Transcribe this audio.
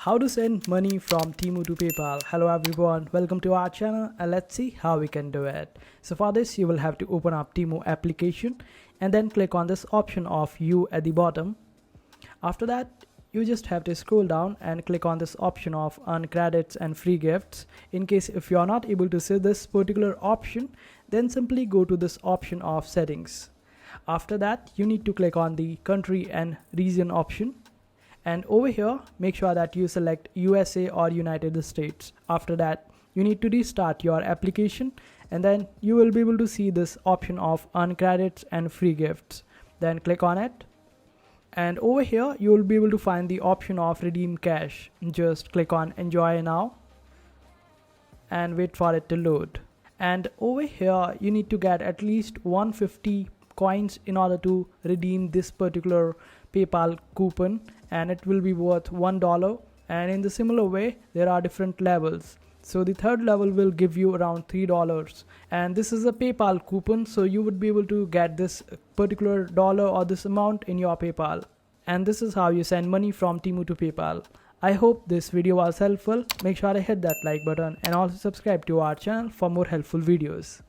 How to send money from Temu to PayPal. Hello everyone, welcome to our channel and let's see how we can do it. So for this you will have to open up Temu application and then click on this option of U at the bottom. After that you just have to scroll down and click on this option of earn credits and free gifts. In case if you are not able to see this particular option, then simply go to this option of settings. After that you need to click on the country and region option. And over here, make sure that you select USA or United States. After that, you need to restart your application and then you will be able to see this option of earn credits and free gifts. Then click on it. And over here, you will be able to find the option of redeem cash. Just click on enjoy now and wait for it to load. And over here, you need to get at least 150 coins in order to redeem this particular PayPal coupon, and it will be worth $1. And in the similar way there are different levels, so the third level will give you around $3, and this is a PayPal coupon, so you would be able to get this particular dollar or this amount in your PayPal. And this is how you send money from Temu to PayPal. I hope this video was helpful. Make sure to hit that like button and also subscribe to our channel for more helpful videos.